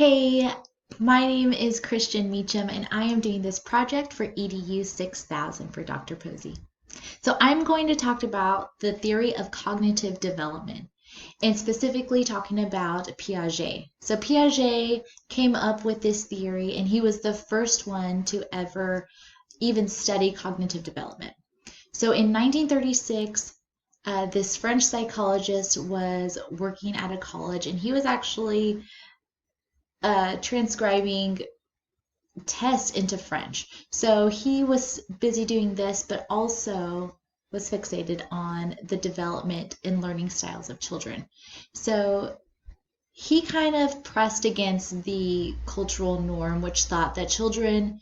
Hey, my name is Christian Meacham, and I am doing this project for EDU 6000 for Dr. Posey. So I'm going to talk about the theory of cognitive development, and specifically talking about Piaget. So Piaget came up with this theory, and he was the first one to ever even study cognitive development. So in 1936, this French psychologist was working at a college, and he was actually transcribing tests into French. So he was busy doing this, but also was fixated on the development and learning styles of children. So he kind of pressed against the cultural norm, which thought that children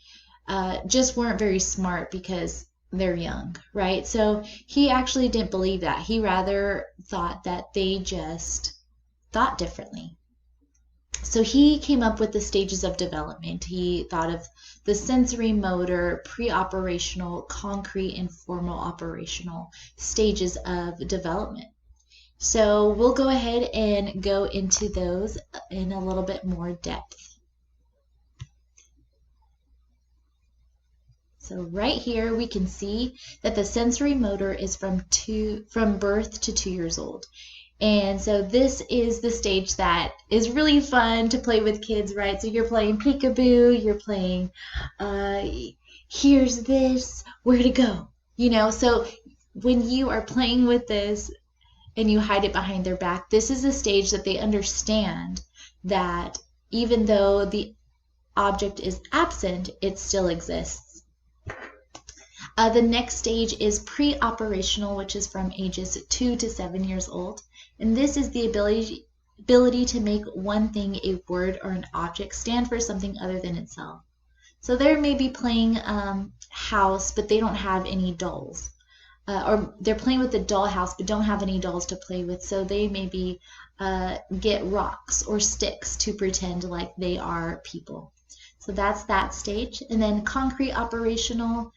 just weren't very smart because they're young, right? So he actually didn't believe that. He rather thought that they just thought differently. So he came up with the stages of development. He thought of the sensory motor, pre-operational, concrete, and formal operational stages of development. So we'll go ahead and go into those in a little bit more depth. So right here we can see that the sensory motor is from birth to 2 years old. And so this is the stage that is really fun to play with kids, right? So you're playing peekaboo, you're playing here's this, where to go, So when you are playing with this and you hide it behind their back, this is a stage that they understand that even though the object is absent, it still exists. The next stage is pre-operational, which is from ages 2 to 7 years old. And this is the ability to make one thing, a word or an object, stand for something other than itself. So they may be playing house, but they don't have any dolls. Or they're playing with the doll house, but don't have any dolls to play with. So they maybe get rocks or sticks to pretend like they are people. So that's that stage. And then concrete operational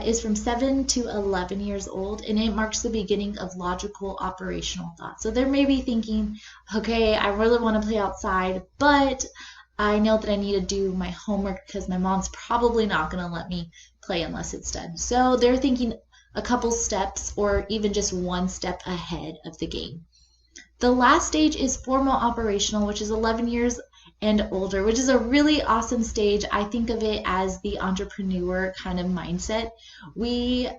is from 7 to 11 years old, and it marks the beginning of logical operational thought. So they may be thinking, okay, I really want to play outside, but I know that I need to do my homework because my mom's probably not going to let me play unless it's done. So they're thinking a couple steps or even just one step ahead of the game. The last stage is formal operational, which is 11 years and older, which is a really awesome stage. I think of it as the entrepreneur kind of mindset. We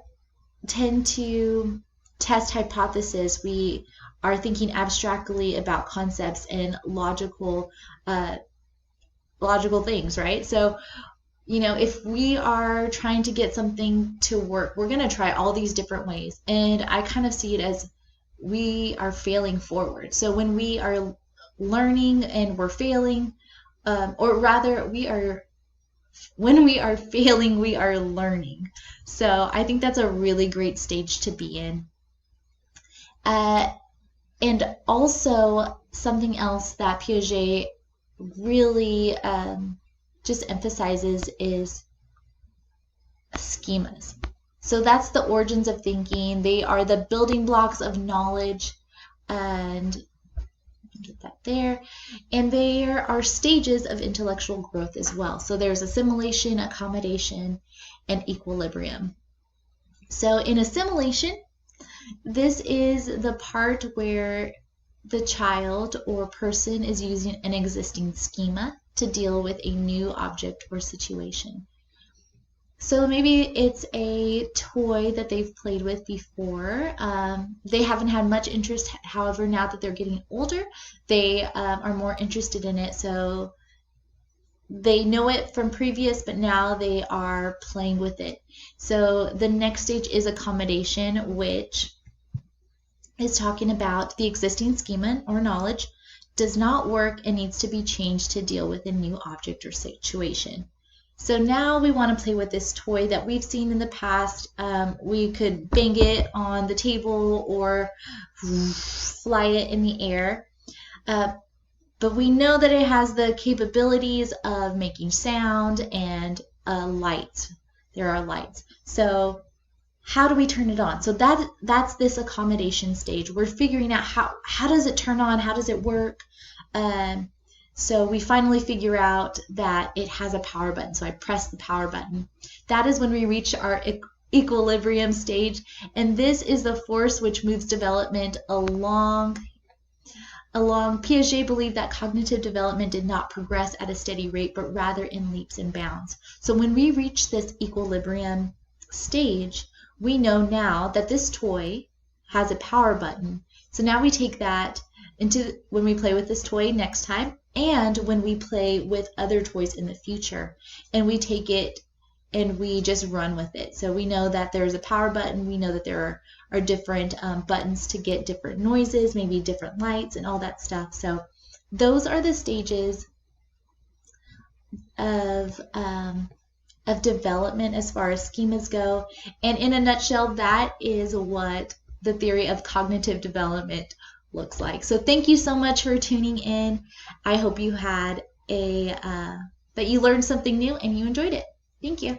tend to test hypotheses. We are thinking abstractly about concepts and logical things, right? So, if we are trying to get something to work, we're going to try all these different ways. And I kind of see it as we are failing forward. So when we are learning and we're failing, or rather when we are failing, we are learning. So I think that's a really great stage to be in. And also something else that Piaget really just emphasizes is schemas. So that's the origins of thinking. They are the building blocks of knowledge, and get that there. And there are stages of intellectual growth as well. So there's assimilation, accommodation, and equilibrium. So in assimilation, this is the part where the child or person is using an existing schema to deal with a new object or situation. So maybe it's a toy that they've played with before. They haven't had much interest. However, now that they're getting older, they are more interested in it. So they know it from previous, but now they are playing with it. So the next stage is accommodation, which is talking about the existing schema or knowledge does not work and needs to be changed to deal with a new object or situation. So now we want to play with this toy that we've seen in the past. We could bang it on the table or fly it in the air. But we know that it has the capabilities of making sound and light. There are lights. So how do we turn it on? So that's this accommodation stage. We're figuring out how does it turn on? How does it work? So we finally figure out that it has a power button. So I press the power button. That is when we reach our equilibrium stage. And this is the force which moves development along. Piaget believed that cognitive development did not progress at a steady rate, but rather in leaps and bounds. So when we reach this equilibrium stage, we know now that this toy has a power button. So now we take that into when we play with this toy next time, and when we play with other toys in the future, and we take it and we just run with it. So we know that there's a power button. We know that there are different buttons to get different noises, maybe different lights and all that stuff. So those are the stages of development as far as schemas go. And in a nutshell, that is what the theory of cognitive development looks like. So thank you so much for tuning in. I hope you had that you learned something new and you enjoyed it. Thank you.